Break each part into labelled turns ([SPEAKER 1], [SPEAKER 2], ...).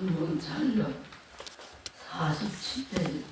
[SPEAKER 1] 한번 잘려 47페이지.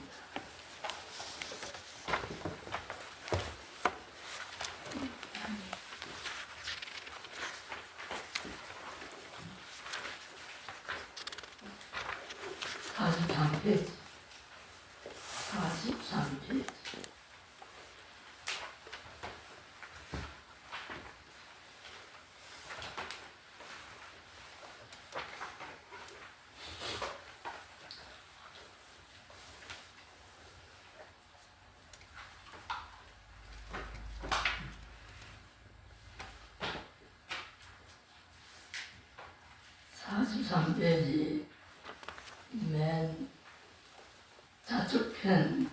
[SPEAKER 1] 사십삼 페이지 맨 좌측편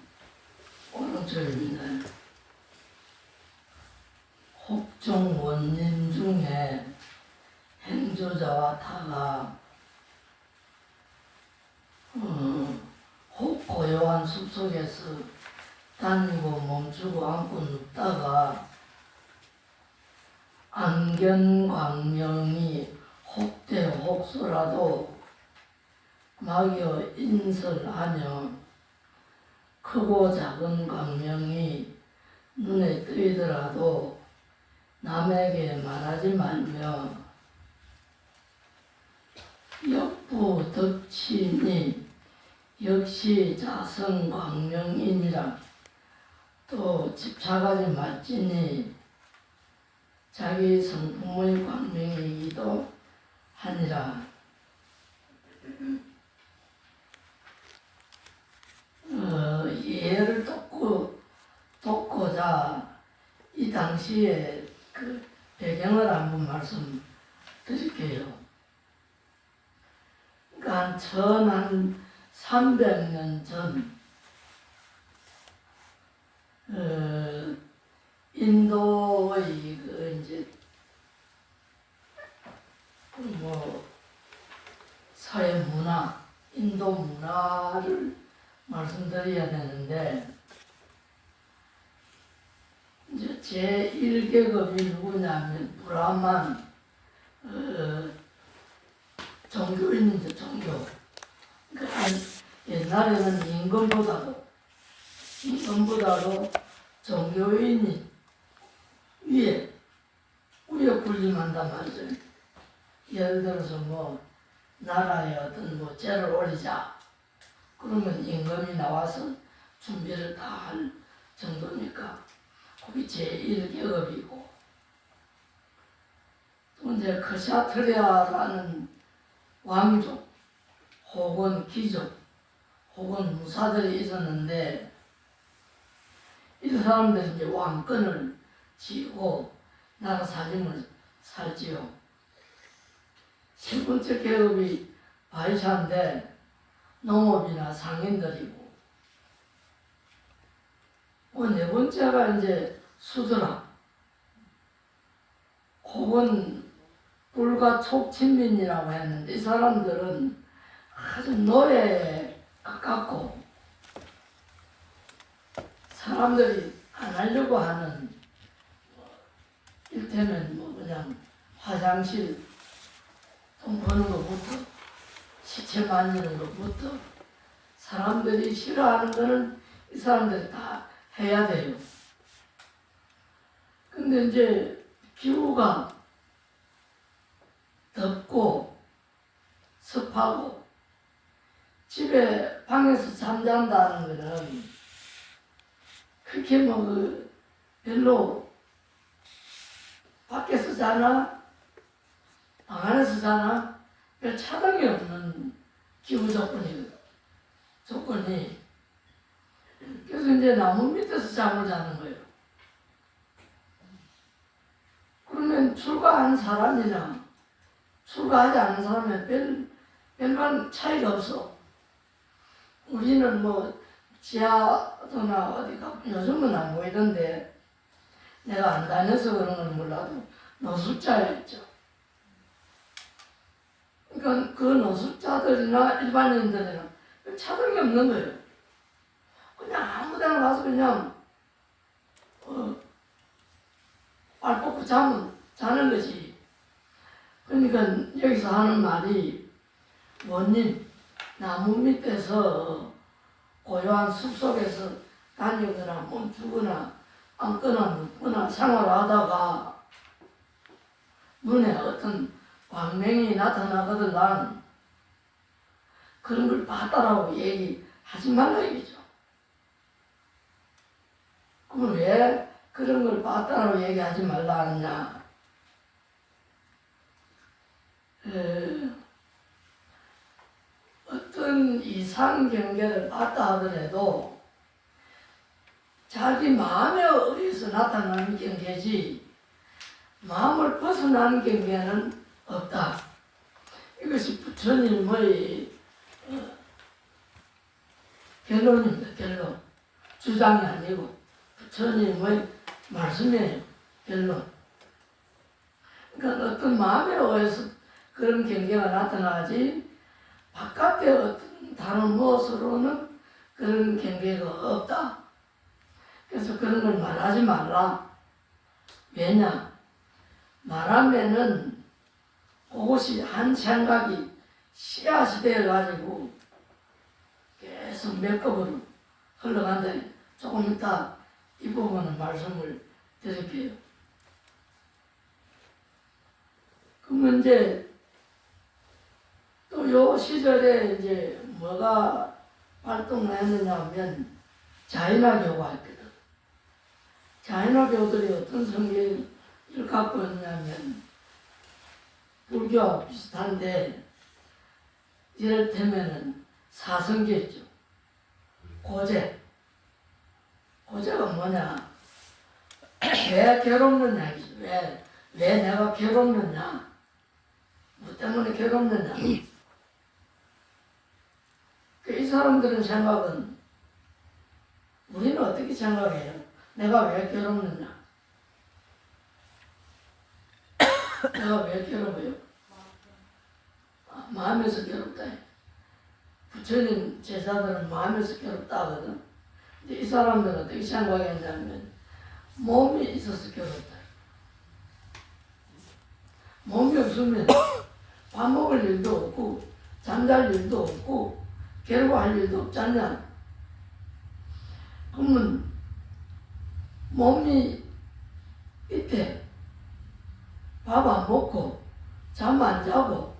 [SPEAKER 1] 오른쪽입니다. 혹종 원님 중에 행조자와 타가 혹 고요한 숲속에서 다니고 멈추고 앉고 눕다가 안견광명이 혹대 혹소라도 막여 인설하며 크고 작은 광명이 눈에 뜨이더라도 남에게 말하지 말며 역부 덕치니 역시 자성 광명이니라. 또 집착하지 말지니 자기 성품의 광명이기도 하니라. 예를 돕고자 이 당시에 그 배경을 한번 말씀드릴게요. 그러니까 한 300년 전 인도의 서해 문화, 인도 문화를 말씀드려야 되는데, 이제 제1계급이 누구냐면 브라만 종교인이죠, 종교. 그러니까 옛날에는 임금보다도 종교인이 위에 군림한단 말이죠. 예를 들어서 나라에 어떤 제를 올리자. 그러면 임금이 나와서 준비를 다 할 정도니까 그게 제1계급이고, 또 이제 크샤트리아라는 왕족 혹은 귀족 혹은 무사들이 있었는데, 이 사람들이 이제 왕권을 쥐고 나라 살림을 살지요. 세 번째 계급이 바이샤인데 농업이나 상인들이고, 네 번째가 이제 수드라 혹은 불가 촉친민이라고 했는데, 이 사람들은 아주 노예에 가깝고 사람들이 안 하려고 하는, 일테면 그냥 화장실 돈 버는 것부터 시체 만지는 것부터 사람들이 싫어하는 거는 이 사람들이 다 해야 돼요. 근데 이제 기후가 덥고 습하고 집에 방에서 잠잔다는 거는 그렇게 별로 밖에서 자나 방 안에서 자나 별 차등이 없는 기후 조건이. 그래서 이제 나무 밑에서 잠을 자는 거예요. 그러면 출가한 사람이나 출가하지 않은 사람에 별반 차이가 없어. 우리는 지하도나 어디 가면 요즘은 안 보이던데, 내가 안 다녀서 그런 건 몰라도 노숙자였죠. 그러니까 그 노숙자들이나 일반인들이나 차등이 없는 거예요. 그냥 아무 데나 가서 그냥 발 뻗고 자는 거지. 그러니까 여기서 하는 말이 원님, 나무 밑에서 고요한 숲속에서 다니거나 멈추거나 앉거나 눕거나 생활하다가 눈에 어떤 광명이 나타나거든 난 그런 걸 봤다라고 얘기하지 말라 얘기죠. 그럼 왜 그런 걸 봤다라고 얘기하지 말라 하느냐? 어떤 이상 경계를 봤다 하더라도 자기 마음에 의해서 나타나는 경계지 마음을 벗어나는 경계는 없다. 이것이 부처님의 결론입니다. 결론. 주장이 아니고 부처님의 말씀이에요. 결론. 그러니까 어떤 마음에 의해서 그런 경계가 나타나지 바깥의 어떤 다른 무엇으로는 그런 경계가 없다. 그래서 그런 걸 말하지 말라. 왜냐? 말하면은 그것이 한 생각이 씨앗이 되어가지고 계속 몇 겁으로 흘러간다. 조금 이따 이 부분은 말씀을 드릴게요. 그러면 이제 또 요 시절에 이제 뭐가 활동을 했느냐 하면 자인화교가 있거든. 자인화교들이 어떤 성격을 갖고 있냐면 불교와 비슷한데 이를테면은 사성계죠. 고제. 고제가 뭐냐? 왜 괴롭느냐? 왜 내가 괴롭느냐? 뭐 때문에 괴롭느냐? 이 사람들은 생각은 우리는 어떻게 생각해요? 내가 왜 괴롭느냐? 내가 왜 괴로워요? 마음에서 괴롭다. 부처님 제자들은 마음에서 괴롭다 하거든. 근데 이 사람들은 어떻게 생각했냐면 몸이 있어서 괴롭다. 몸이 없으면 밥 먹을 일도 없고 잠잘 일도 없고 괴로워할 일도 없잖냐. 그러면 몸이 있대. 밥 안 먹고 잠 안 자고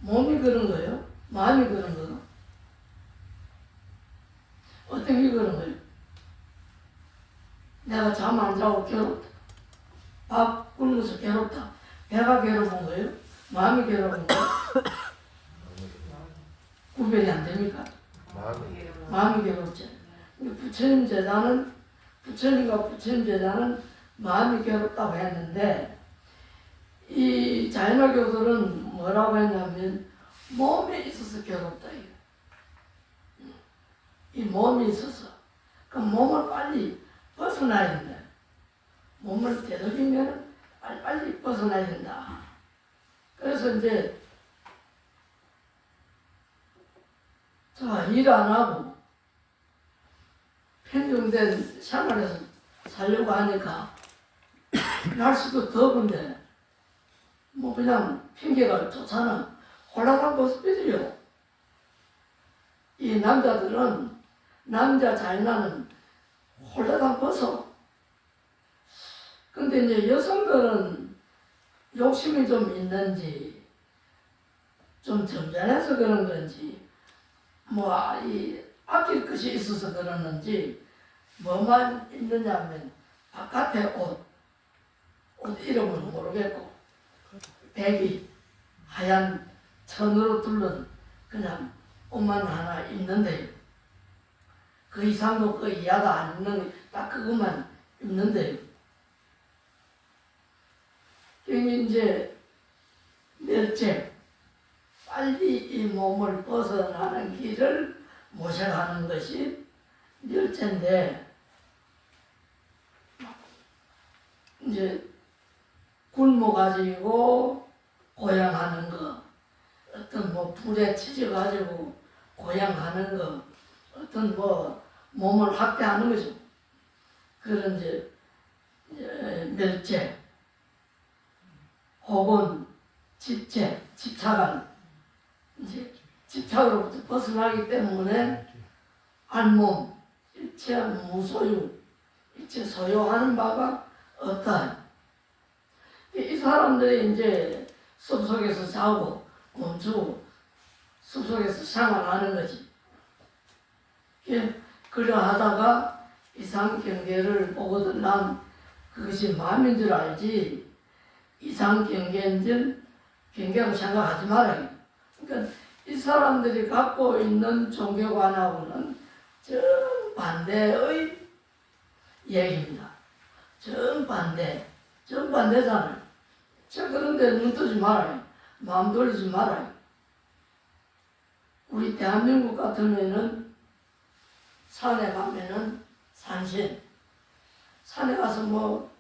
[SPEAKER 1] 몸이 그런 거예요? 마음이 그런 거예요? 어떤 게 그런 거예요? 내가 잠 안 자고 괴롭다. 밥 굶어서 괴롭다. 배가 괴로운 거예요? 마음이 괴로운 거예요? 구별이 안 됩니까? 마음이 괴롭죠. 부처님 제자는 부처님과 부처님 제자는 마음이 괴롭다고 했는데 이 자인화교들은 뭐라고 했냐면 몸에 있어서 괴롭다. 이 몸이 있어서 그 몸을 빨리 벗어나야 된다. 몸을 되돌리면 빨리 벗어나야 된다. 그래서 이제 일 안 하고 편중된 생활에서 살려고 하니까 날씨도 더운데 뭐 그냥 핑계가 좋잖아. 홀라당 모습이들요. 이 남자들은 남자 자인화는 홀라당 벗어. 근데 이제 여성들은 욕심이 좀 있는지 좀 점잖아서 그런 건지 뭐 이 아낄 것이 있어서 그러는지 뭐만 있느냐 하면 바깥에 옷 이름은 모르겠고 백이 하얀 천으로 둘른 그냥 옷만 하나 입는데요. 그 이상도 그 이하도 안 입는 딱 그것만 입는데요. 그게 이제 멸체 빨리 이 몸을 벗어나는 길을 모색하는 것이 멸체인데 이제 굶어가지고 고양하는 거, 어떤 뭐 불에 치져가지고 고양하는 거, 어떤 뭐 몸을 학대하는 거죠. 그런 이제 멸체, 혹은 집착한 이제 집착으로부터 벗어나기 때문에 알몸, 일체 무소유, 일체 소유하는 바가 없다. 이 사람들이 이제 숲속에서 자고 멈추고 숲속에서 생활하는 거지. 그러하다가 이상경계를 보거든 난 그것이 마음인 줄 알지 이상경계인 줄 경계라고 생각하지 말아요. 그러니까 이 사람들이 갖고 있는 종교관하고는 정반대의 얘기입니다. 정반대잖아요. 자, 그런데 눈 뜨지 말아요. 마음 돌리지 말아요. 우리 대한민국 같으면은 산에 가면은 산신, 산에 가서 뭐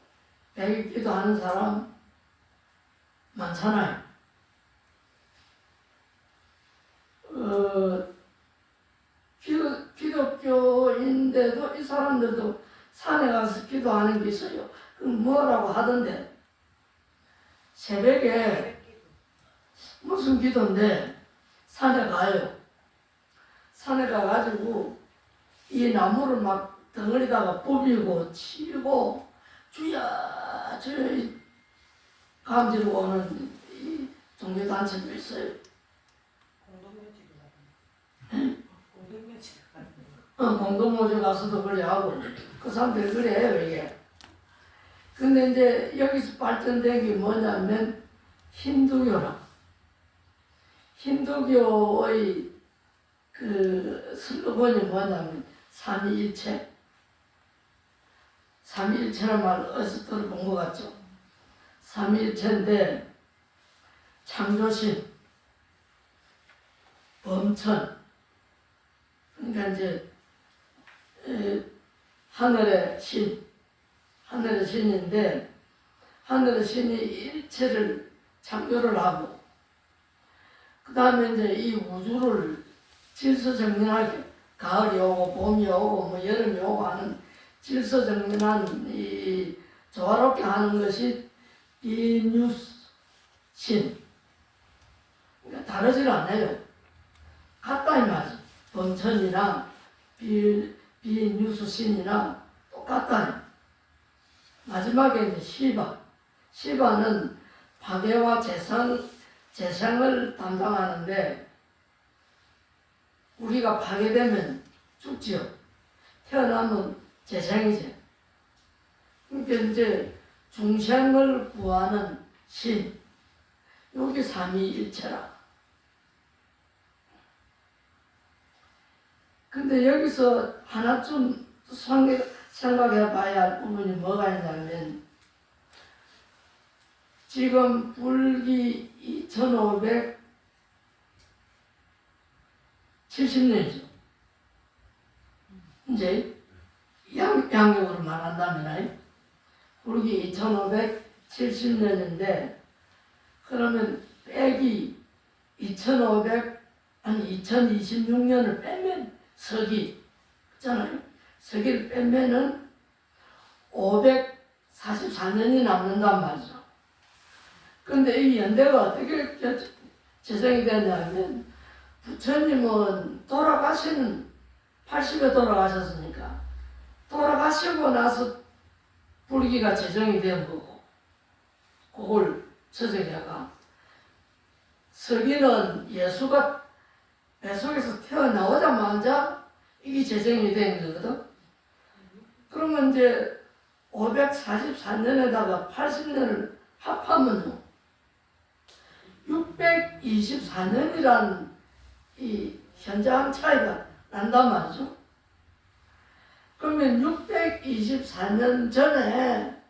[SPEAKER 1] 백일 기도하는 사람 많잖아요. 기독교인데도 이 사람들도 산에 가서 기도하는 게 있어요. 그럼 뭐라고 하던데 새벽에 무슨 기도인데 산에 가요. 산에 가가지고 이 나무를 막 덩어리다가 뽑이고 치고 주야 주야 감지로 오는 이 종교단체도 있어요. 공동묘지 가서도 그래 하고 그 사람들이 그래 해요 이게. 근데 이제 여기서 발전된 게 뭐냐면 힌두교라. 힌두교의 그 슬로건이 뭐냐면 삼위일체. 삼위일체란 말을 어디서 들어본 것 같죠? 삼위일체인데 창조신, 범천, 그러니까 이제 하늘의 신인데 하늘의 신이 일체를 창조를 하고 그 다음에 이제 이 우주를 질서정연하게 가을이 오고 봄이 오고 뭐 여름이 오고 하는 질서정연한 이 조화롭게 하는 것이 비뉴스신. 그러니까 다르질 않아요. 같다 이 말이지. 범천이나 비뉴스신이나 똑같다. 마지막에 이제 시바는 파괴와 재생을 담당하는데 우리가 파괴되면 죽지요. 태어나면 재생이지. 그러니까 이제 중생을 구하는 신. 여기 삼위일체라. 근데 여기서 하나쯤 생각해 봐야 할 부분이 뭐가 있냐면 지금 불기 2570년이죠. 이제 양력으로 말한다면 불기 2570년인데 그러면 빼기 2026년을 빼면 서기 있잖아요. 서기를 빼면은 544년이 남는단 말이죠. 근데 이 연대가 어떻게 재생이 되냐면 부처님은 돌아가시는 80에 돌아가셨으니까 돌아가시고 나서 불기가 재정이 된 거고 그걸 서정야가 서기는 예수가 뱃속에서 태어나오자마자 이게 재정이 된 거거든. 그러면 이제 544년에다가 80년을 합하면 624년이란 이 현저한 차이가 난단 말이죠. 그러면 624년 전에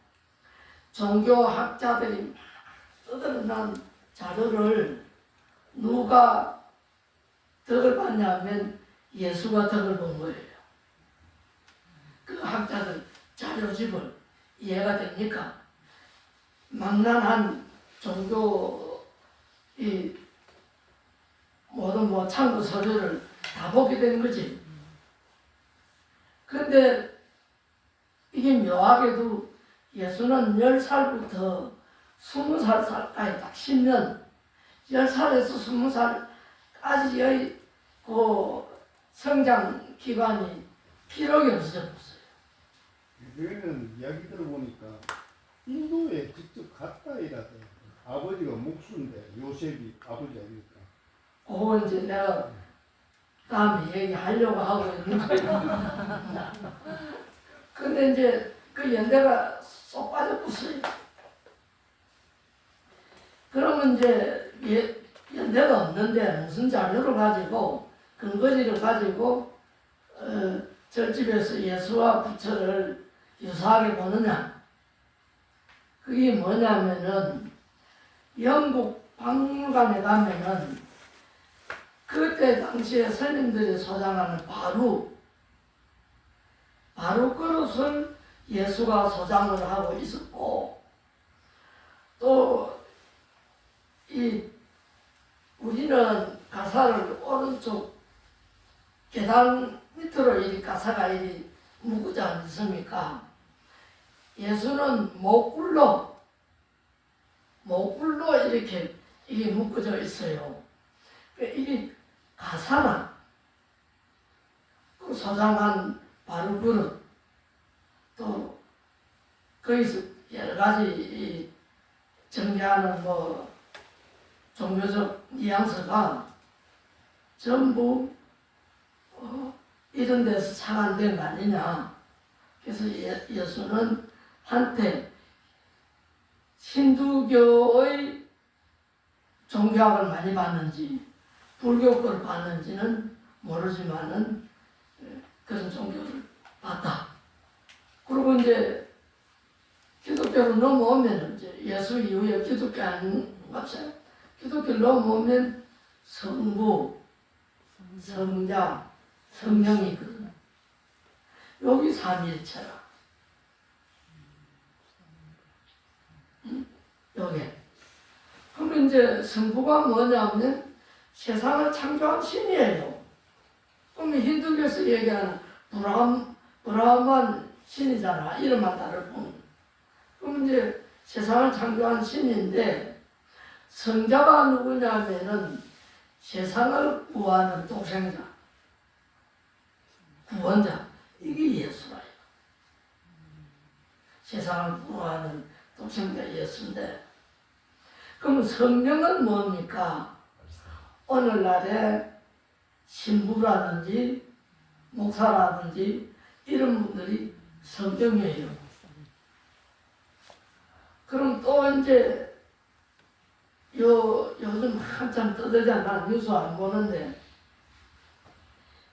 [SPEAKER 1] 종교학자들이 막 떠들어난 자료를 누가 덕을 봤냐면 예수가 덕을 본 거예요. 그 학자들 자료집을 이해가 됩니까? 망난한 종교 이 모든 뭐 참고 서류를 다 보게 되는 거지. 그런데 이게 묘하게도 예수는 10살부터 20살까지 딱 10년, 10살에서 아직의 그 성장 기간이 기록이 없어졌어요.
[SPEAKER 2] 여기는 이야기 들어보니까 인도에 직접 갔다 이라대. 아버지가 목수인데 요셉이 아버지 아닙니까?
[SPEAKER 1] 그거 이제 내가 다음에 얘기하려고 하고 있는데 근데 이제 그 연대가 쏙 빠져버렸어요. 그러면 이제 연대가 없는데 무슨 자료를 가지고 근거지를 가지고 절집에서 예수와 부처를 유사하게 보느냐. 그게 뭐냐면은 영국 박물관에 가면은 그때 당시에 스님들이 소장하는 바로 그릇을 예수가 소장을 하고 있었고 또 우리는 가사를 오른쪽 계단 밑으로 이 가사가 이리 묶지 않습니까? 예수는 목굴로 이렇게 이게 묶어져 있어요. 이게 가사나 그 소장한 바로 그릇 또 거기서 여러 가지 정리하는 뭐 종교적 뉘앙스가 전부 이런 데서 상한된 거 아니냐. 그래서 예수는 한때 힌두교의 종교학을 많이 받는지 불교권을 받는지는 모르지만은 그런 종교를 받다. 그리고 이제 기독교로 넘어오면 이제 예수 이후에 기독교 아닌 값이야. 기독교로 넘어오면 성부, 성자, 성령이 있거든. 여기 삼위일체라. 요게. 그럼 이제 성부가 뭐냐면 세상을 창조한 신이에요. 그러면 힌두교에서 얘기하는 브라만 신이잖아. 이름만 다를 뿐. 그럼 이제 세상을 창조한 신인데 성자가 누구냐면은 세상을 구하는 독생자, 구원자. 이게 예수라요. 세상을 구하는 독생자 예수인데 그럼 성령은 뭡니까? 오늘날에 신부라든지 목사라든지 이런 분들이 성령이에요. 그럼 또 이제 요즘 한참 떠들잖아. 뉴스 안 보는데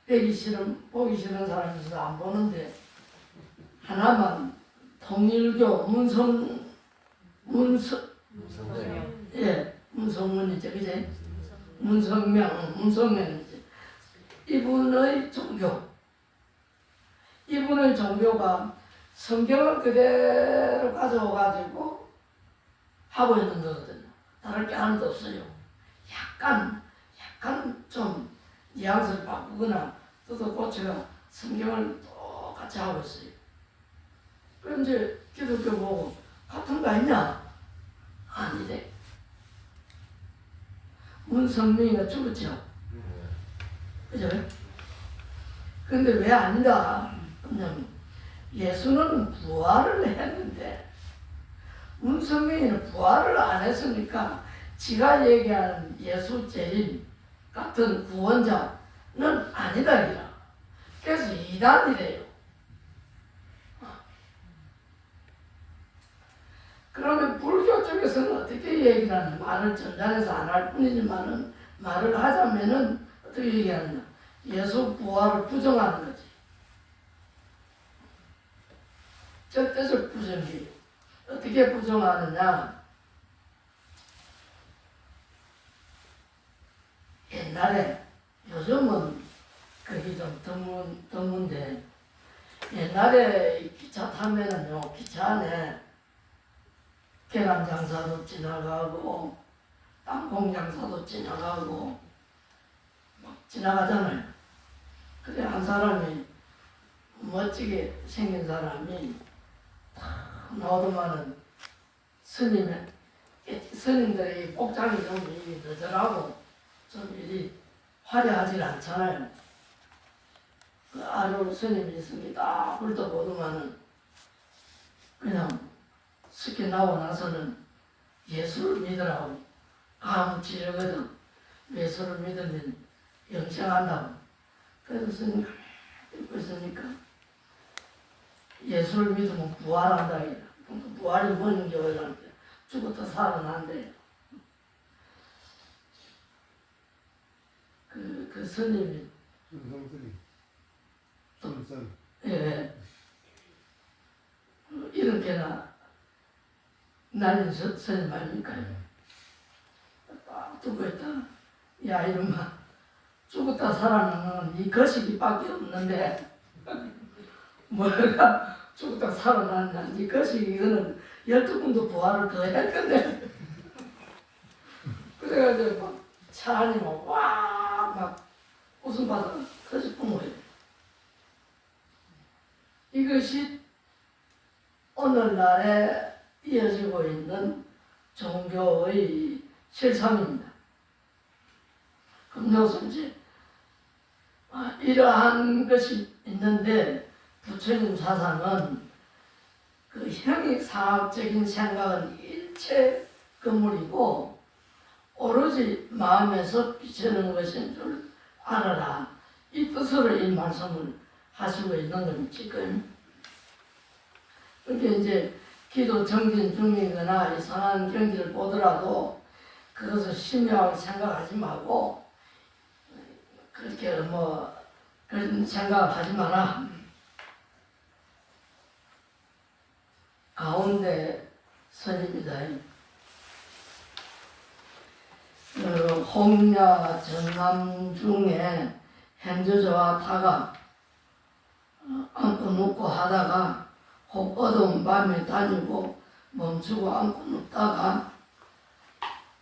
[SPEAKER 1] 보기 싫은 사람이 있어서 안 보는데 하나만 통일교 문성문이죠, 그제? 문성명이죠. 이분의 종교가 성경을 그대로 가져와가지고 하고 있는 거거든요. 다를 게 하나도 없어요. 약간 좀 뉘앙스를 바꾸거나 뜯어 고쳐가 성경을 똑같이 하고 있어요. 그럼 이제 기독교 보고 같은 거 아니냐? 아니래. 문성명이가 죽었죠. 그죠? 근데 왜 아니다? 그냥 예수는 부활을 했는데 문성명이는 부활을 안 했으니까 지가 얘기하는 예수 제일 같은 구원자는 아니다 이라. 그래서 이단이래요. 그러면 불교 쪽에서는 어떻게 얘기를 하냐? 말을 전달해서 안 할 뿐이지만은 말을 하자면은 어떻게 얘기하느냐? 예수 부활을 부정하는 거지. 절대적 부정이에요. 어떻게 부정하느냐? 옛날에, 요즘은 그게 좀 드문데, 옛날에 기차 타면은요, 기차 안에 계란 장사도 지나가고, 땅콩 장사도 지나가고, 막 지나가잖아요. 그래, 한 사람이, 멋지게 생긴 사람이, 나오더만은 스님들의 복장이 좀 늦으라고 좀 이리 화려하지 않잖아요. 그 아주 스님이 있습니다. 불도 보더만은 그냥 스키 나오고 나서는 예수를 믿으라고 아무치거든. 예수를 믿으면 영생한다고. 그래서 스님 듣고 있으니까 예수를 믿으면 부활한다. 부활이 뭐는 게 어려운데 죽었다 살아난대. 그 스님이
[SPEAKER 2] 순성스님 순성
[SPEAKER 1] 예 이렇게나 날린 스님 아닙니까? 딱 듣고 있다. 야 이놈아 죽었다 살아나는 이 거시기밖에 없는데 뭐가 죽었다 살아나는 이 거시기 이거는 12군도 부활을 더 했건데 그래가지고 막 차 안이면 와막 웃음바다 터질 뻔해요. 이것이 오늘날에 이어지고 있는 종교의 실상입니다. 그럼 여기서 이제 이러한 것이 있는데 부처님 사상은 그 형이사학적인 생각은 일체 건물이고 오로지 마음에서 비치는 것인 줄 알아라. 이 뜻으로 이 말씀을 하시고 있는 겁니다. 지금 그게 이제 기도 정진 중이거나 이상한 경지를 보더라도 그것을 심야하게 생각하지 말고 그렇게 뭐 그런 생각을 하지 마라. 가운데 선입니다. 홍야 전남 중에 현저저와 타가 앉고 눕고 하다가 혹 어두운 밤에 다니고 멈추고 앉고 눕다가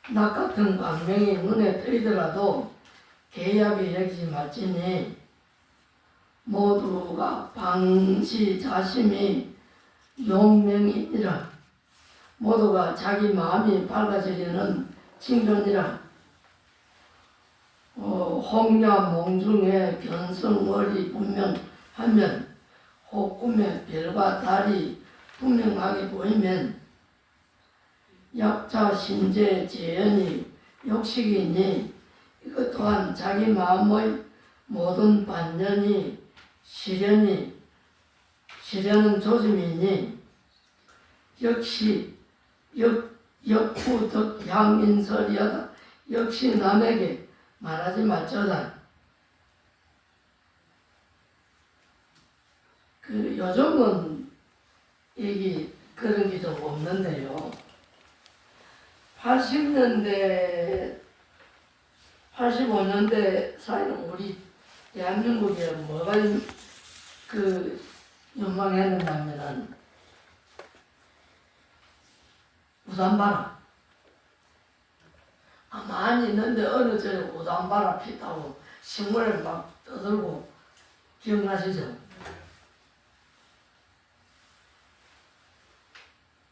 [SPEAKER 1] 낮 같은 광명이 눈에 뜨이더라도 개약이 여기지 말지니 모두가 방시자심이 용명이니라. 모두가 자기 마음이 밝아지려는 칭전이라. 홍야 몽중에 견성월이 분명하면 혹 꿈에 별과 달이 분명하게 보이면 약자 신재 재현이 욕식이니 이것 또한 자기 마음의 모든 반전이 실현은 조짐이니 역시 역후덕 향인설이하다. 역시 남에게 말하지 말자다. 요즘은 이게 그런 게 좀 없는데요. 80년대, 85년대 사이는 우리 대한민국에 뭐가 연망했느냐면은 우산바람. 많이 있는데 어느 절에 우산바람 피다고 신문에 막 떠들고 기억나시죠?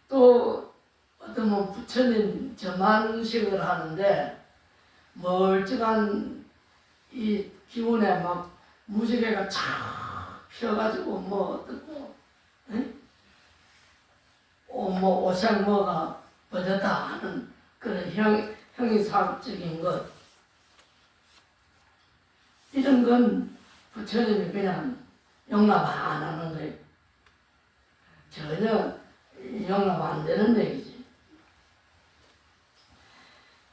[SPEAKER 1] 또 어떤 부처님 저만식을 하는데 멀쩡한 이 기운에 막 무지개가 쫙 피어가지고 뭐 어떤 뭐 오색 뭐가 버졌다 하는 그런 형이사적인 것 이런 건 부처님이 그냥 용납 안 하는 거예요. 전혀 용납 안 되는 얘기지.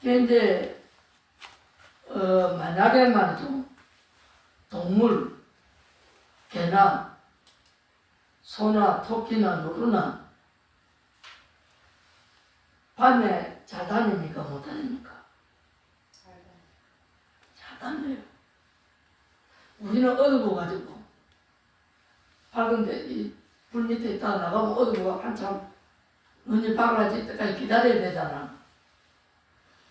[SPEAKER 1] 이제 만약에 말이죠 동물, 개나 소나 토끼나 누루나 밤에 잘 다닙니까 못 다닙니까? 잘 다녀요. 우리는 어두워가지고 밝은데 이 불 밑에 있다가 나가면 어두워 한참 눈이 밝아질 때까지 기다려야 되잖아.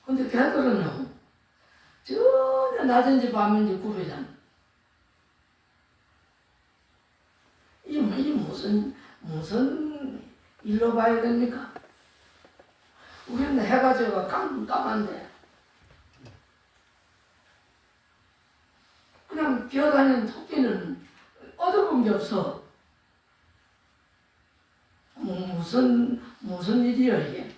[SPEAKER 1] 근데 걔들은요 전혀 낮인지 밤인지 구별잖아. 이 무슨 일로 봐야 됩니까? 우리는 해가 지고 깜깜한데 그냥 기어다니는 토끼는 얻어본 게 없어. 무슨 일이야 이게.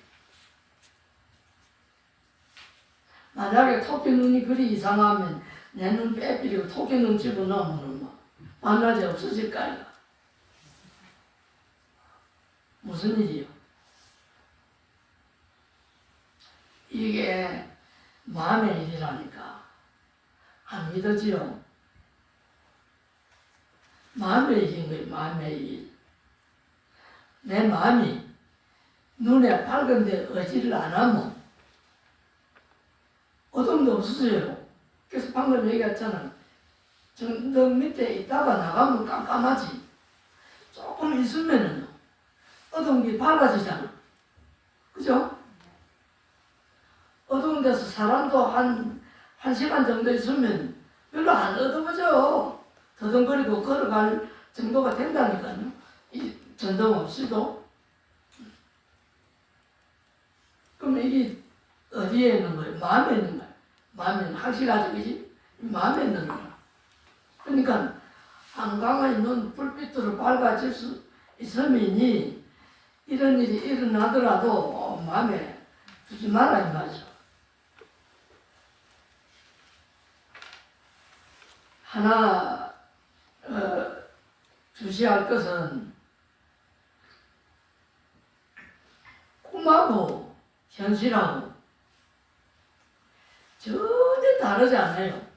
[SPEAKER 1] 만약에 토끼 눈이 그리 이상하면 내 눈 빼버리고 토끼 눈 집어넣으면 뭐 반나절 없어질까 이거. 무슨 일이요? 이게 마음의 일이라니까. 안 믿어지요? 마음의 일인 거예요. 마음의 일. 내 마음이 눈에 밝은데 의지를 안 하면 어둠도 없어져요. 그래서 방금 얘기했잖아. 정등 밑에 있다가 나가면 깜깜하지. 조금 있으면은 어두운 게 밝아지잖아. 그죠? 어두운 데서 사람도 한 시간 정도 있으면 별로 안 어두워져. 더듬거리고 걸어갈 정도가 된다니까요. 이 전등 없이도. 그럼 이게 어디에 있는 거예요? 마음에 있는 거예요. 마음에는 확실하죠, 그지? 마음에 있는 거야. 그러니까 한강의 눈 불빛으로 밝아질 수 있으면이 이런 일이 일어나더라도 마음에 두지 마라 이 말이죠. 하나 주시할 것은 꿈하고 현실하고 전혀 다르지 않아요.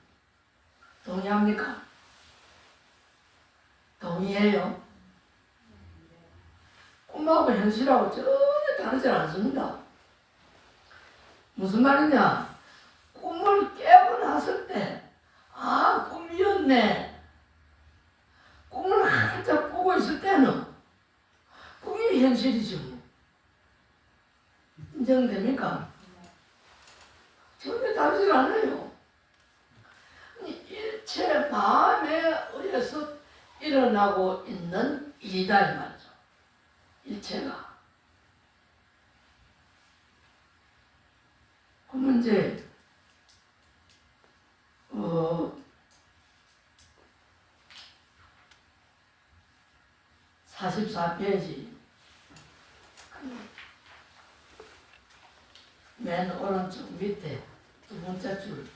[SPEAKER 1] 동의합니까? 동의해요? 꿈하고 현실하고 전혀 다르지 않습니다. 무슨 말이냐? 꿈을 깨고 났을 때, 아, 꿈이었네. 꿈을 한참 보고 있을 때는 꿈이 현실이죠. 인정됩니까? 전혀 다르지 않아요. 일체 마음에 의해서 일어나고 있는 일이다 이 말이죠. 일체가. 그러면 이제 44페이지 맨 오른쪽 밑에 두 번째 줄.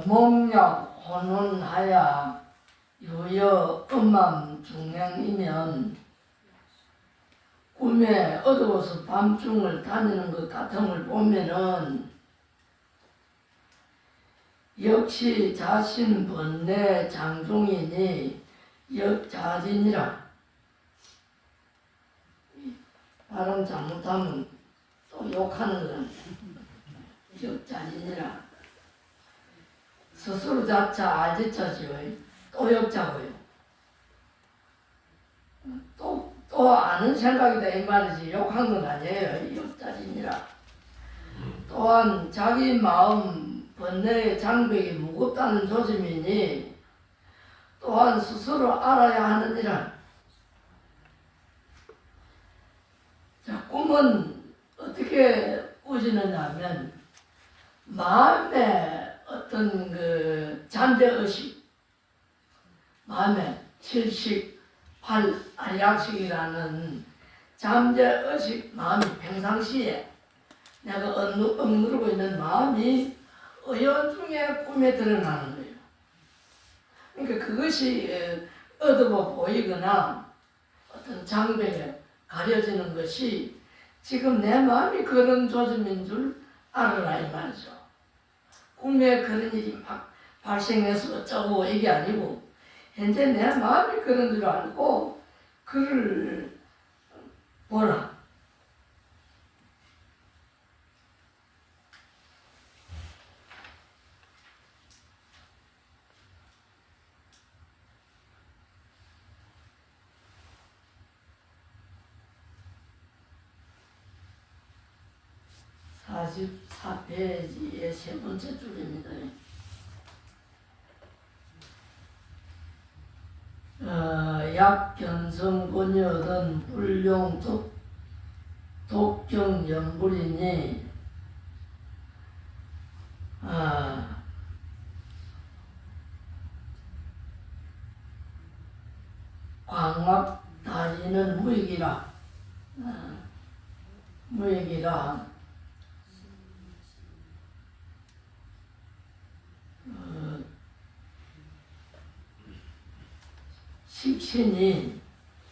[SPEAKER 1] 목력 혼혼하야 유여 음암 중량이면 꿈에 어두워서 밤중을 다니는 것 같음을 보면은 역시 자신 번뇌 장중이니 역자진이라. 발음 잘못하면 또 욕하는 거는 역자진이라. 스스로 자차 알지처지요. 또 역자고요. 또 아는 생각이다 이 말이지 욕한 건 아니에요. 역자진이라. 또한 자기 마음 번뇌의 장벽이 무겁다는 조짐이니 또한 스스로 알아야 하느니라. 자, 꿈은 어떻게 꾸지느냐 하면 마음의 어떤 그 잠재의식, 마음의 7식, 8알약식이라는 잠재의식 마음이 평상시에 내가 억누르고 있는 마음이 의연중에 꿈에 드러나는 거예요. 그러니까 그것이 어두워 보이거나 어떤 장벽에 가려지는 것이 지금 내 마음이 그런 조짐인 줄 알아라 이 말이죠. 꿈에 그런 일이 막 발생해서 어쩌고 이게 아니고 현재 내 마음이 그런 줄 알고 그를 보라. 사 44페이지의 세 번째 줄입니다. 약견성본이 얻은 불용 독경연불이니 광학 다리는 무익이라. 무익이라.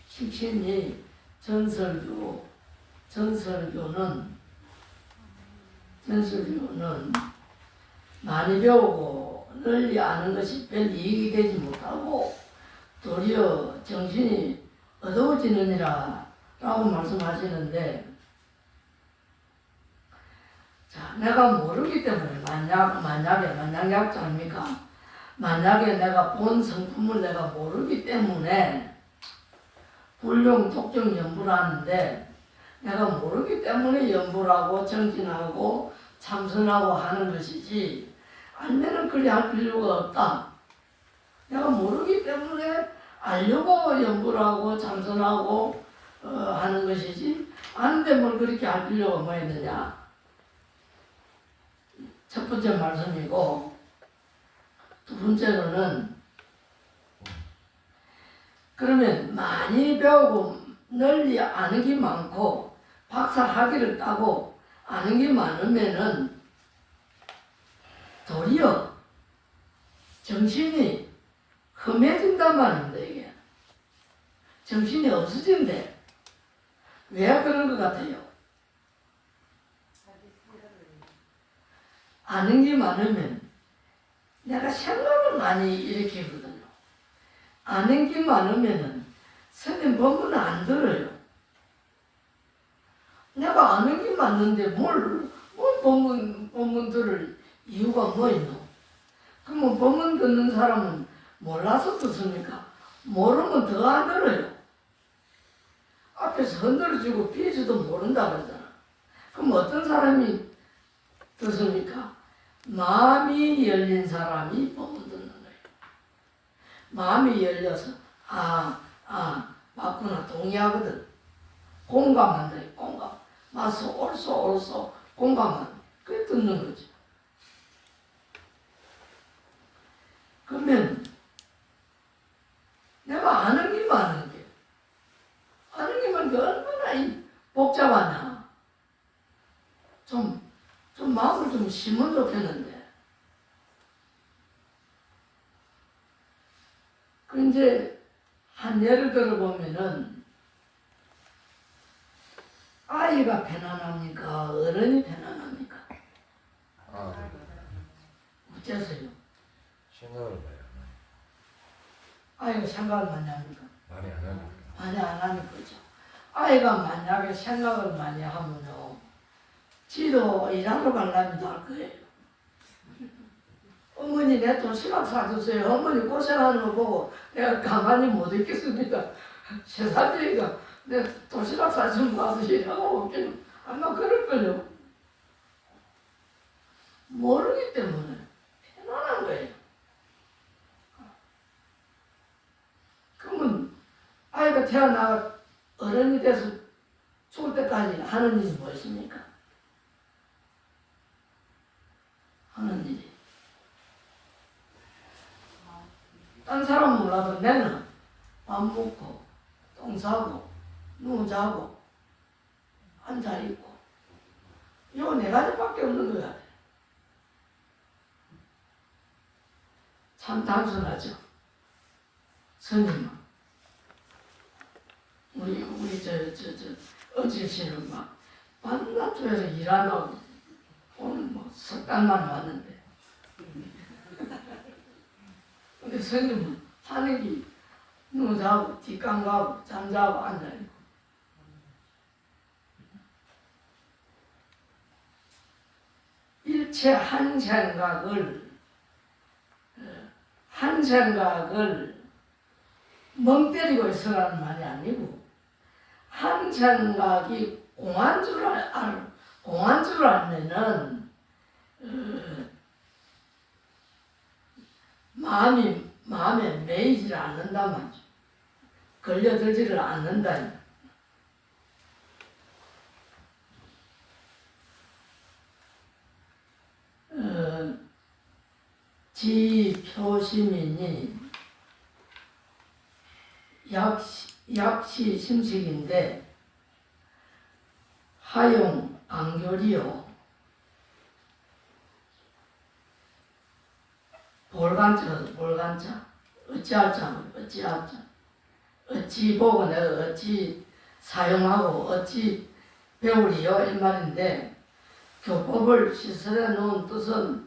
[SPEAKER 1] 식신이 전설교는 많이 배우고 널리 아는 것이 별 이익이 되지 못하고 도리어 정신이 어두워지느니라 라고 말씀하시는데, 자, 내가 모르기 때문에 만약에 아닙니까? 만약에 내가 본 성품을 내가 모르기 때문에 불용 독정 연부를 하는데, 내가 모르기 때문에 연부를 하고 정진하고 참선하고 하는 것이지, 알면은 그리 할 필요가 없다. 내가 모르기 때문에 알려고 연부를 하고 참선하고 하는 것이지, 아는데 뭘 그렇게 할 필요가 뭐 있느냐. 첫 번째 말씀이고, 두 번째로는, 그러면 많이 배우고 널리 아는 게 많고 박사 학위를 따고 아는 게 많으면은 도리어 정신이 험해진단 말입니다. 이게 정신이 없어진대. 왜 그런 것 같아요? 아는 게 많으면 내가 생각을 많이 일으키거든요. 아는 게 많으면은 선생님 법문은 안 들어요. 내가 아는 게 맞는데 뭘 법문 들을 이유가 뭐 있노? 그러면 법문 듣는 사람은 몰라서 듣습니까? 모르면 더 안 들어요. 앞에서 흔들어주고 피해서도 모른다 그러잖아. 그럼 어떤 사람이 듣습니까? 마음이 열린 사람이 법문 듣는 거예요. 마음이 열려서 맞구나, 동의하거든. 공감한다. 공감. 맞소, 옳소 공감한다. 그게 듣는 거지. 그러면 내가 아는 게 많은 게 얼마나 복잡하냐. 좀 마음을 좀 심으면 좋겠는데. 그 이제 한 예를 들어 보면은 아이가 편안합니까? 어른이 편안합니까? 어째서요?
[SPEAKER 3] 생각을 많이
[SPEAKER 1] 아이가 생각을 많이 합니까?
[SPEAKER 3] 많이 안 합니다.
[SPEAKER 1] 많이 안 하는 거죠. 아이가 만약에 생각을 많이 하면요, 지도 일하러 가려면 할 거예요. 어머니 내 도시락 사주세요. 어머니 고생하는 거 보고 내가 가만히 못 있겠습니다. 세상이니까 내 도시락 사주면 와서 일하고 오기는 아마 그럴걸요. 모르기 때문에 편안한 거예요. 그러면 아이가 태어나 어른이 돼서 죽을 때까지 하는 일이 뭐 있습니까? 하는 일이. 딴 사람은 몰라도 내는 밥 먹고 똥 싸고 누워 자고 앉아 있고 이거 네 가지밖에 없는 거야. 참 단순하죠. 스님은 우리 어질 씨는 막 밤낮에서 일하다고 오늘 뭐 석 달만 왔는데 근데 스님은 하는 게 누워 자고 뒷감 가고 잠자고 앉아있고 일체 한 생각을 멍 때리고 있으라는 말이 아니고 한 생각이 공한 줄 알면은 마음에 매이지를 않는단 말이죠. 걸려들지를 않는다. 시민이 약시 심식인데 하용 안교리요 볼간자 어찌할자 어찌 보고 내가 어찌 사용하고 어찌 배우리요 이 말인데 교법을 시설해 놓은 뜻은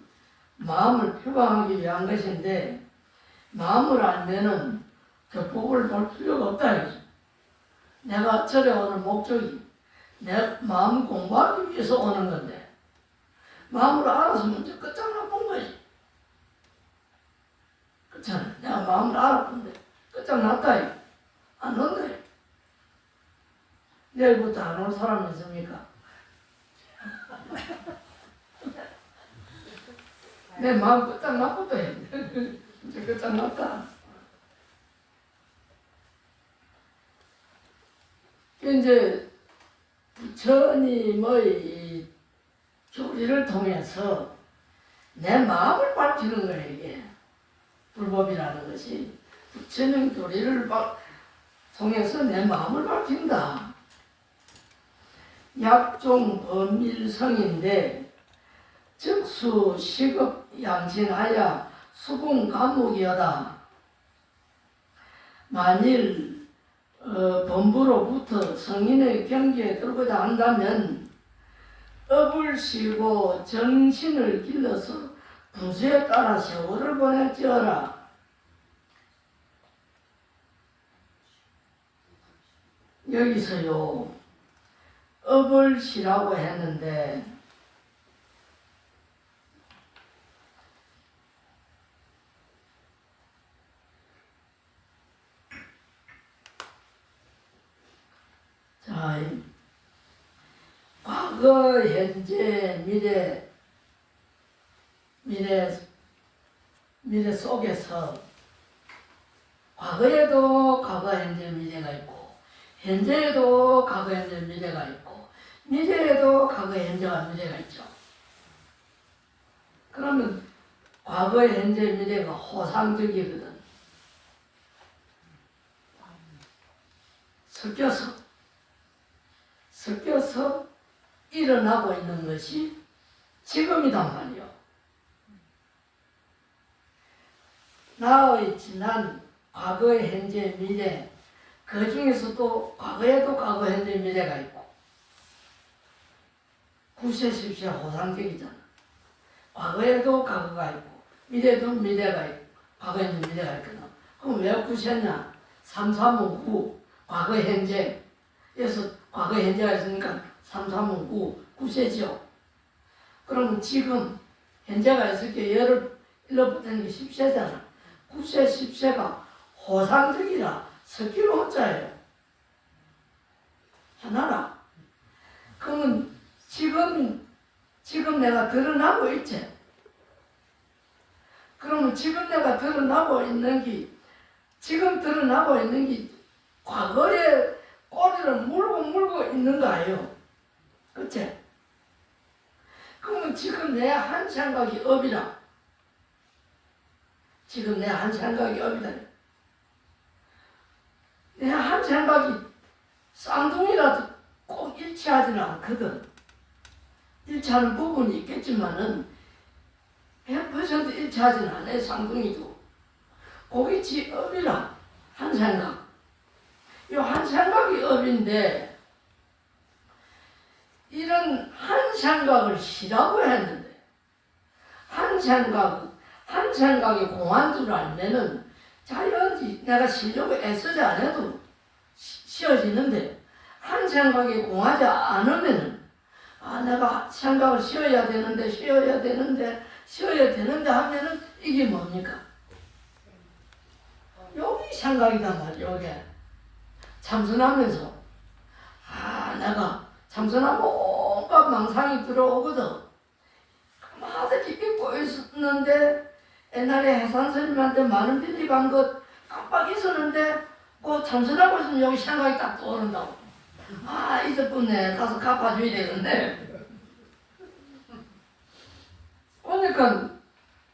[SPEAKER 1] 마음을 표방하기 위한 것인데 마음을 알면은 교법을 볼 필요가 없다 이거죠. 내가 절에 오는 목적이 내 마음 공부하기 위해서 오는 건데 마음을 알아서 먼저 끝장나본 거지. 그렇잖아. 내가 마음을 알았는데 끝장났다 이거. 안 온다 이거. 내일부터 안 올 사람 있습니까? 내 마음 끝장났거든. 이제 끝장났다. 이제 부처님의 교리를 통해서 내 마음을 밝히는 거예요, 이게. 불법이라는 것이. 부처님 교리를 통해서 내 마음을 밝힌다. 약종 범일성인데 즉수 시급 양신하여 수공 감옥이여다. 만일 범부로부터 성인의 경계에 들고자 한다면 업을 쉬고 정신을 길러서 부수에 따라 세월을 보낼지어라. 여기서요 업을 쉬라고 했는데 자, 과거, 현재, 미래 속에서 과거에도 과거, 현재, 미래가 있고 현재에도 과거, 현재, 미래가 있고 미래에도 과거, 현재와 미래가 있죠. 그러면 과거, 현재, 미래가 호상적이거든. 섞여서 일어나고 있는 것이 지금이단 말이요. 나의 지난 과거, 현재, 미래 그 중에서도 과거에도 과거, 현재, 미래가 있고 구세, 십세 호상적이잖아. 과거에도 과거가 있고 미래도 미래가 있고 과거, 현재, 미래가 있거든. 그럼 왜 구세냐? 3, 3은 9 과거, 현재 그래서 과거, 현재가 있으니까 3, 3은 9 구세죠. 그러면 지금 현재가 있을 게 열을 일러붙는 게 10세잖아. 9세, 10세가 호상적이라 섞일 호자예요. 하나라. 그러면 지금 내가 드러나고 있지. 그러면 지금 내가 드러나고 있는 게 과거에 꼬리를 물고 있는 거 아니에요. 그치? 그러면 지금 내 한 생각이 업이라. 지금 내 한 생각이 업이다. 내 한 생각이 쌍둥이라도 꼭 일치하지는 않거든. 일치하는 부분이 있겠지만은 100% 일치하지는 않아요. 쌍둥이도. 그게 지 업이라. 한 생각. 이 한 생각이 업인데 이런 한 생각을 쉬라고 했는데 한 생각이 공한 줄 알면은 자연히 내가 쉬려고 애쓰지 않아도 쉬어지는데 한 생각이 공하지 않으면은 내가 생각을 쉬어야 되는데 하면은 이게 뭡니까? 여기 생각이단 말이야. 여기 참선하면서 내가 참선하면 온갖 망상이 들어오거든. 마다 깊고 있었는데 옛날에 해산스님한테 많은 빚이 간 것 깜빡 있었는데 그 참선하고 있으면 여기 생각이 딱 떠오른다고. 잊었구네. 가서 갚아줘야 되겠네. 그러니까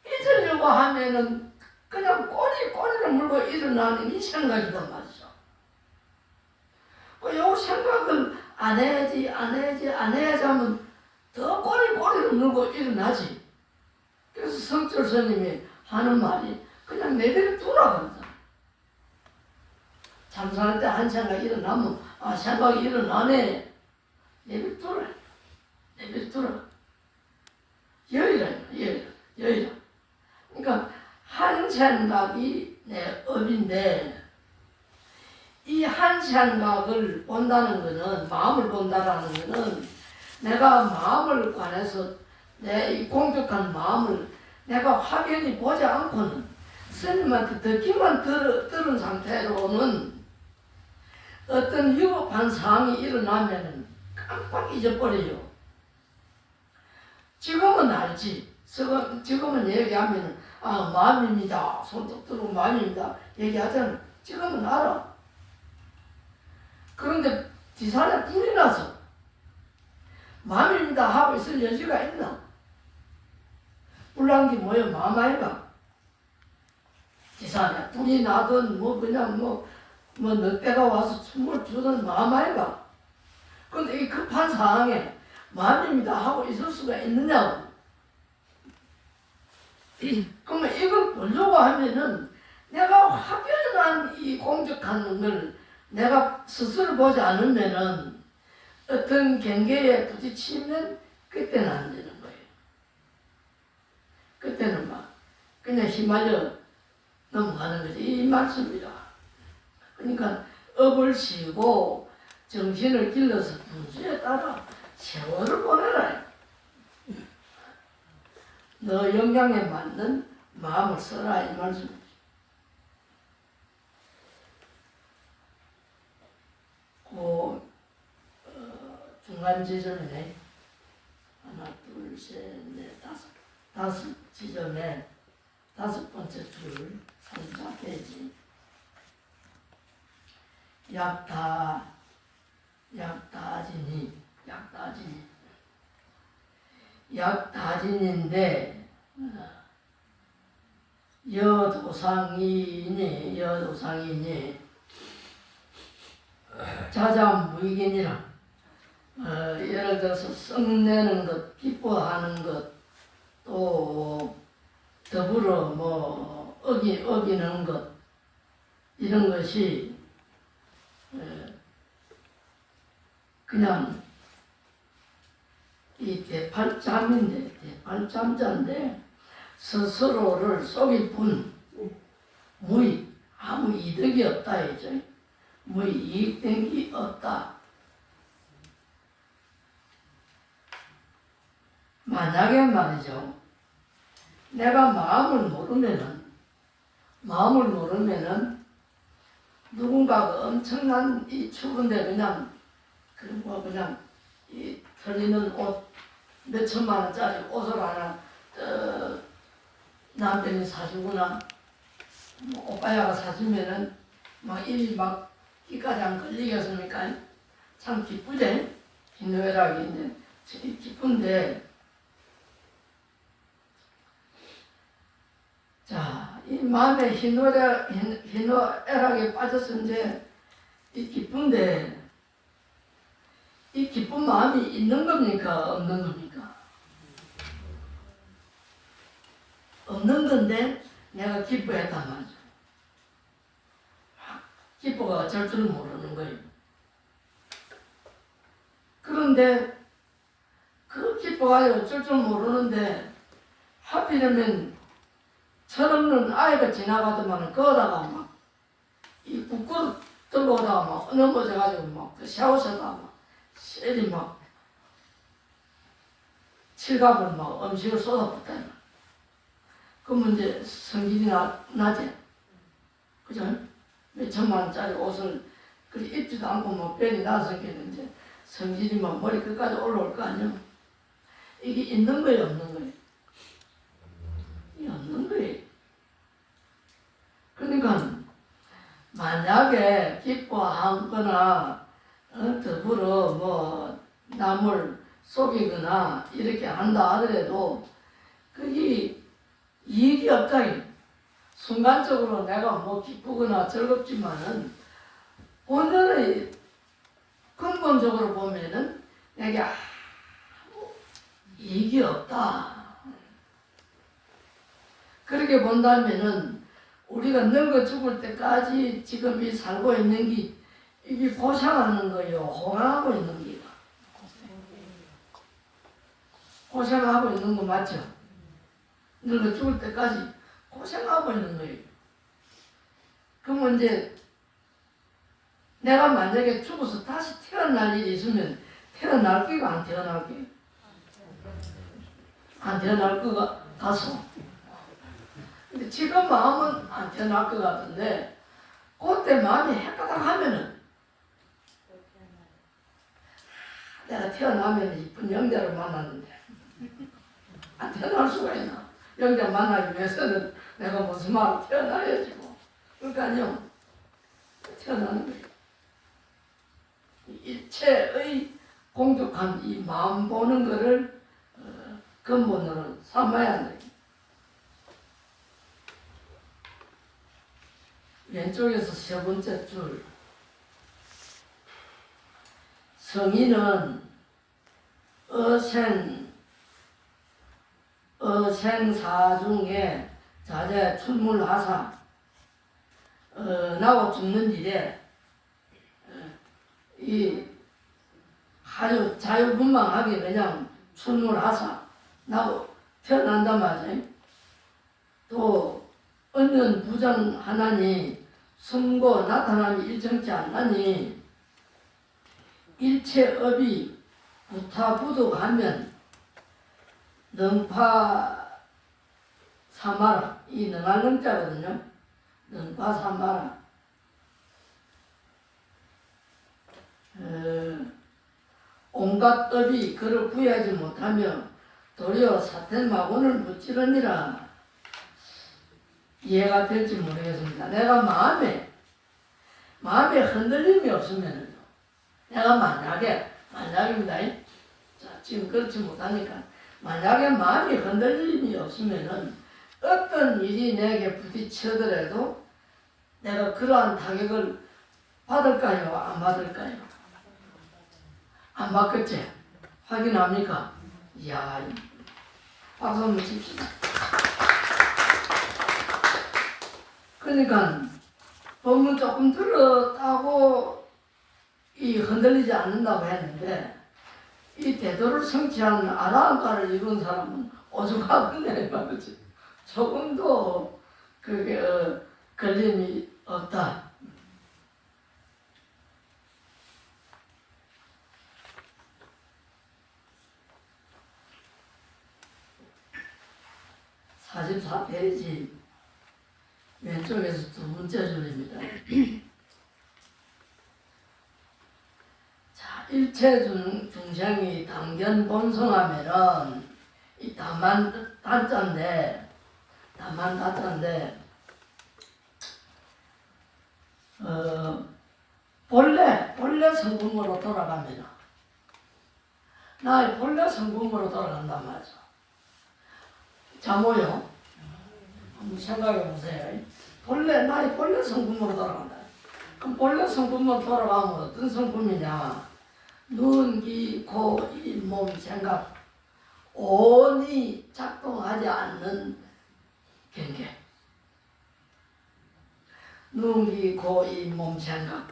[SPEAKER 1] 잊으려고 하면은 그냥 꼬리를 물고 일어나는 이 생각이단 말이죠. 요 생각을 안 해야지 하면 더 꼬리를 물고 일어나지. 그래서 성철 스님이 하는 말이 그냥 내버려 두라 그러잖아. 잠수할 때 한 생각이 일어나면 생각이 일어나네. 내버려 두라. 여의라. 그러니까 한 생각이 내 업인데 이 한 생각을 본다는 것은 마음을 본다라는 것은 내가 마음을 관해서 내 이 공격한 마음을 내가 확연히 보지 않고는 스님한테 듣기만 들은 상태로는 어떤 위급한 상황이 일어나면 깜빡 잊어버려요. 지금은 알지. 지금은 얘기하면 마음입니다. 손톱 들고 마음입니다. 얘기하잖아. 지금은 알아. 그런데 뒷산에 불이 나서 마음입니다 하고 있을 여지가 있나? 불난 게 뭐야? 마음 아이가? 뒷산에 불이 나든 그냥 늑대가 와서 춤을 추던 마음 아이가? 그런데 이 급한 상황에 마음입니다 하고 있을 수가 있느냐고. 그러면 이걸 보려고 하면은 내가 확연한 이 공격하는 걸 내가 스스로 보지 않으면은 어떤 경계에 부딪히면 그때는 안 되는 거예요. 그때는 그냥 휘말려 넘어가는 거지. 이 말씀이라. 그러니까 업을 쉬고 정신을 길러서 분수에 따라 세월을 보내라. 너 영향에 맞는 마음을 써라 이 말씀이지. 중간 지점에 하나, 둘, 셋, 넷, 다섯 지점에 다섯 번째 줄 34페이지 약다진인데 여도상이니 자자무익이니라. 예를 들어서 썩내는 것, 기뻐하는 것, 또 더불어 어기는 것, 이런 것이 그냥 이 대팔잠자인데 스스로를 속일 뿐 아무 이득이 없다 이죠. 이익된 게 없다. 만약에 말이죠. 내가 마음을 모르면은 누군가가 엄청난 이 추운데 그냥 이 털리는 옷 몇천만 원짜리 옷을 하나 남편이 사주거나 오빠야가 사주면은 일이 기까지 안 걸리겠습니까? 참 기쁘지? 희노애락인데 기쁜데 자, 이 마음에 희노애락에 빠져서 이제 이 기쁜데 이 기쁜 마음이 있는 겁니까? 없는 겁니까? 없는 건데 내가 기뻐했단 말이죠. 기뻐가 어쩔 줄 모르는 거예요. 그런데 그 기뻐가 어쩔 줄 모르는데 하필이면 철없는 아이가 지나가더만 거다가 이 부끄러 들고 오다가 넘어져가지고 그 샤워실다가 셀이 칠갑을 음식을 쏟아붓다. 그러면 이제 성질이 나지. 그죠? 몇천만 원짜리 옷을 그리 입지도 않고 벨이 나서 이제 성질이 머리 끝까지 올라올 거 아니야. 이게 있는 거예요, 없는 거예요? 이게 없는 거예요. 그러니까 만약에 기뻐하거나 더불어 남을 속이거나 이렇게 한다 하더라도 그게 이익이 없다. 순간적으로 내가 뭐 기쁘거나 즐겁지만은 본연의 근본적으로 보면은 내게 아무 이익이 없다. 그렇게 본다면은 우리가 늙어 죽을 때까지 지금 이 살고 있는 게 이게 고생하는 거요, 호강하고 있는 게 고생하고 있는 거 맞죠? 늙어 죽을 때까지 고생하고 있는 거예요. 그러면 이제 내가 만약에 죽어서 다시 태어날 일이 있으면 태어날 게가 안 태어날 게? 안 태어날 거 같소. 근데 지금 마음은 안 태어날 것 같은데 그때 마음이 헷가닥 하면은 내가 태어나면 이쁜 영자를 만났는데 안 태어날 수가 있나? 영자 만나기 위해서는 내가 무슨 말로 태어나야지 뭐. 그러니까요, 태어나는 거예요. 일체의 공격한 이 마음 보는 거를 근본으로 삼아야 한다. 왼쪽에서 세 번째 줄. 성인은 어생사 중에 자제 출물하사 나고 죽는 일에 이 아주 자유분방하게 그냥 출물하사 나고 태어난단 말이에요. 또 언년 부정하나니 선고 나타남이 일정치 않나니 일체업이 부타부득하면 능파 삼아라. 이 능할 능자거든요. 능파 삼아라. 온갖 업이 그를 구하지 못하며 도리어 사태마군을 무찌르니라. 이해가 될지 모르겠습니다. 내가 마음에 흔들림이 없으면 내가 만약입니다. 자, 지금 그렇지 못하니까 만약에 마음이 흔들림이 없으면은 어떤 일이 내게 부딪히더라도 내가 그러한 타격을 받을까요? 안 받을까요? 안 받겠지? 확인합니까? 이야, 박수 한번 칩시다. 그러니까 본문 조금 들었다고 이 흔들리지 않는다고 했는데 이 대도를 성취하는 아라한가를 이룬 사람은 오죽하겠네 말이지. 조금도 그게 걸림이 없다. (44페이지) 왼쪽에서 두 번째 줄입니다. 자, 일체 중생이 당견 본성하면은 이 다만 단자인데 본래 성품으로 돌아가면 나의 본래 성품으로 돌아간단 말이죠. 자, 뭐요? 한번 생각해 보세요. 나의 본래 성품으로 돌아간다. 그럼 본래 성품으로 돌아가면 어떤 성품이냐? 눈, 귀, 코, 이, 몸, 생각 온이 작동하지 않는 경계. 눈, 귀, 코, 이, 몸, 생각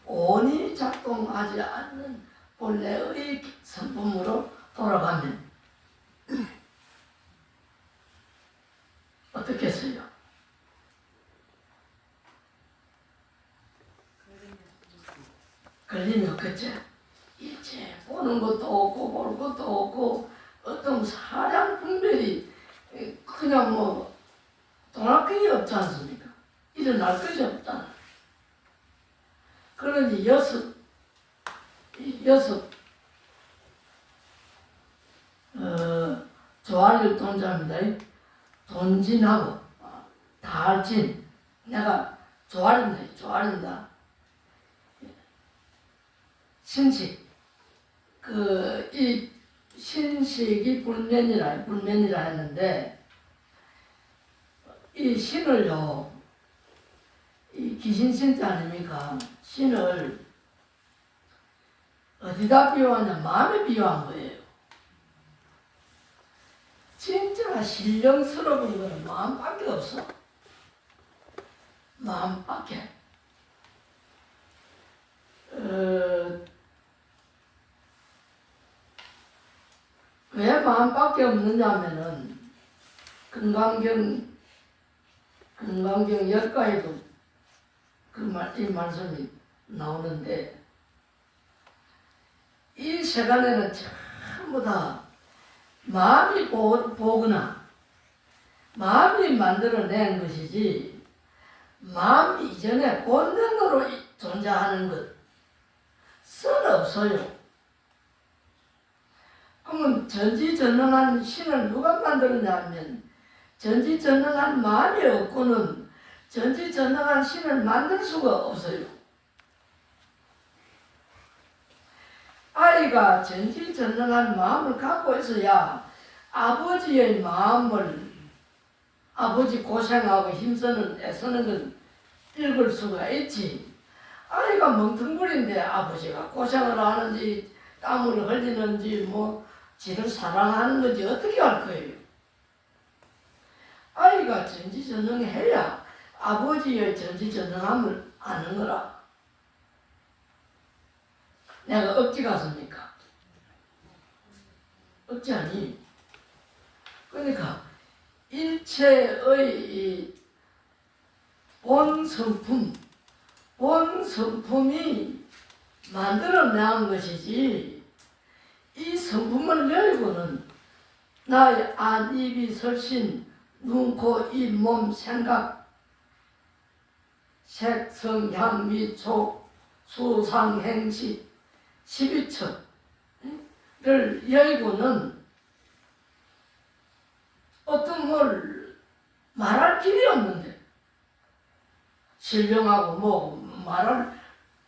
[SPEAKER 1] 온이 작동하지 않는 본래의 성품으로 돌아가면 어떻겠어요? 걸림이 없겠지? 일체 보는 것도 없고 볼 것도 없고 어떤 사량 분별이 그냥 뭐 동학경이 없지 않습니까? 일어날 것이 없잖아. 그러니 여섯 조알일 동자입니다. 돈진하고 달진 내가 조알인다. 신식 이 신식이 불면이라 했는데 이 신을요, 이 귀신신자 아닙니까? 신을 어디다 비유하냐? 마음에 비유한 거예요. 진짜 신령스러운 거는 마음밖에 없어. 마음밖에. 왜 마음밖에 없느냐면은 건강경 열가에도 이 말씀이 나오는데 이 세간에는 전부 다 마음이 보거나 마음이 만들어낸 것이지 마음 이전에 본능으로 존재하는 것은 없어요. 그러면 전지전능한 신을 누가 만들었냐 하면 전지전능한 마음이 없고는 전지전능한 신을 만들 수가 없어요. 아이가 전지전능한 마음을 갖고 있어야 아버지의 마음을 아버지 고생하고 힘쓰는 애쓰는 걸 읽을 수가 있지. 아이가 멍텅구리인데 아버지가 고생을 하는지 땀을 흘리는지 뭐 지를 사랑하는 건지 어떻게 할 거예요? 아이가 전지전능해야 아버지의 전지전능함을 아는 거라. 내가 억지 같습니까? 억지 아니. 그러니까 일체의 본 성품이 만들어낸 것이지 이 성품을 열고는 나의 안, 입이, 설신, 눈, 코, 입, 몸, 생각, 색, 성, 향, 미, 촉, 수, 상, 행시 12척을 열고는 어떤 뭘 말할 길이 없는데 신령하고 뭐고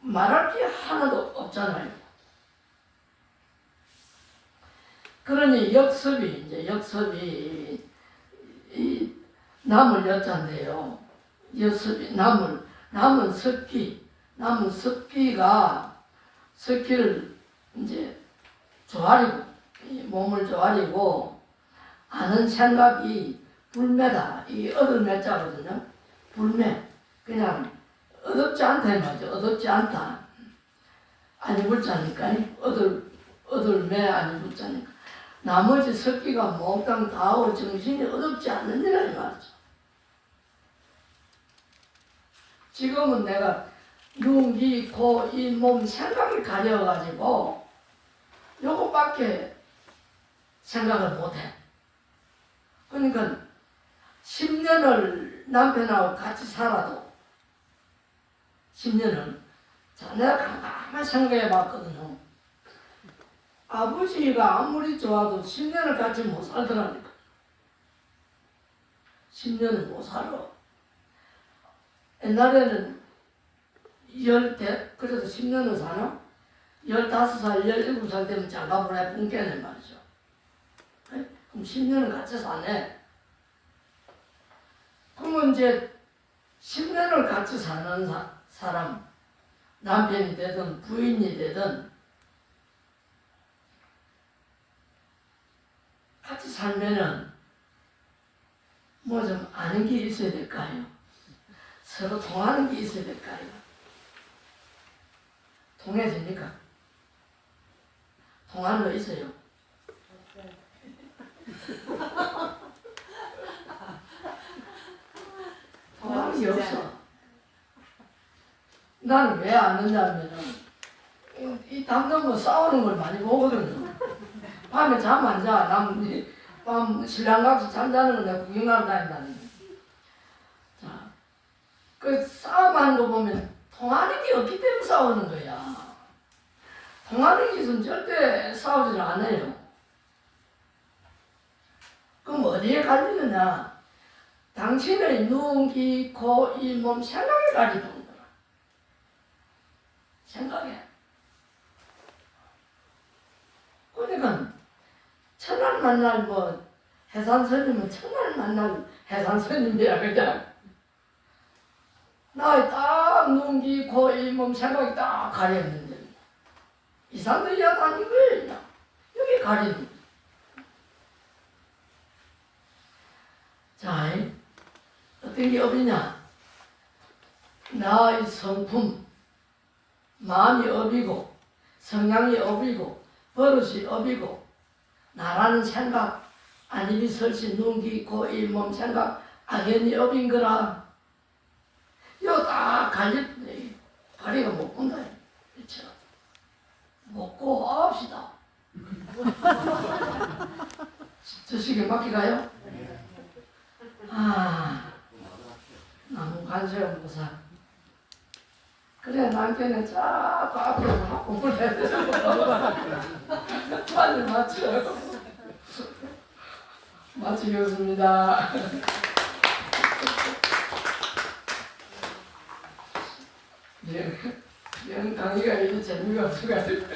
[SPEAKER 1] 말할 게 하나도 없잖아요. 그러니 역습이 이 남을 여자인데요. 역습이 남은 습기가 습기를 이제 조아리고 몸을 조아리고 하는 생각이 불매다. 이 얻을 매자거든요. 불매. 그냥 얻었지 않다 이 말이죠. 얻었지 않다. 아니 불자니까 얻을 매 아니 불자니까. 나머지 습기가 몽땅 다하고 정신이 얻었지 않느니라 이 말이죠. 지금은 내가 눈, 귀, 코, 이 몸 생각이 가려가지고 요것밖에 생각을 못해. 그러니까 10년을 남편하고 같이 살아도 10년을 자, 내가 가만히 생각해 봤거든요. 아버지가 아무리 좋아도 10년을 같이 못 살더라니까. 10년을 못 살아. 옛날에는 그래도 10년을 사나? 15살, 17살 되면 장가보내 뿜겠네 말이죠. 그럼 10년을 같이 사네. 그러면 이제 10년을 같이 사는 사람, 남편이 되든 부인이 되든 같이 살면은 뭐 좀 아는 게 있어야 될까요? 서로 통하는 게 있어야 될까요? 통해집니까? 통하는 거 있어요? 통하는 게 없어. 나는 왜 아느냐면은 이 담당 거 싸우는 걸 많이 보거든요. 밤에 잠 안 자. 밤 신랑 같이 잠자는 걸 내가 구경하러 다닌다는 거. 자, 그 싸움하는 거 보면 통하는 게 없기 때문에 싸우는 거야. 통하는 게 있으면 절대 싸우질 않아요. 그럼 어디에 갈리느냐? 당신의 눈, 귀, 코, 이 몸 생각에 갈리는 거야. 생각에. 그러니까 천안 만날 뭐 해산 스님은 첫날 만난 해산 스님이야 그냥. 나의 딱 눈기 코입몸 생각이 딱 가렸는데 이 사람들이 야단인 거예요. 여기 가리는 거예요. 자, 어떤 게 업이냐? 나의 성품, 마음이 업이고 성향이 업이고 버릇이 업이고 나라는 생각, 안입이 설신 눈기 코입몸 생각 악연이 업인 거라. 이거 딱 갈렸네. 다리가 못 본다. 그렇죠? 먹고 합시다. 저식에 맡기가요? 아, 나무 간수형 보사. 그래, 남편은 자꾸 앞에서 하고 그래. 빨리 맞춰. 마치겠습니다. 영 강의가 이제 재미가 없어가지고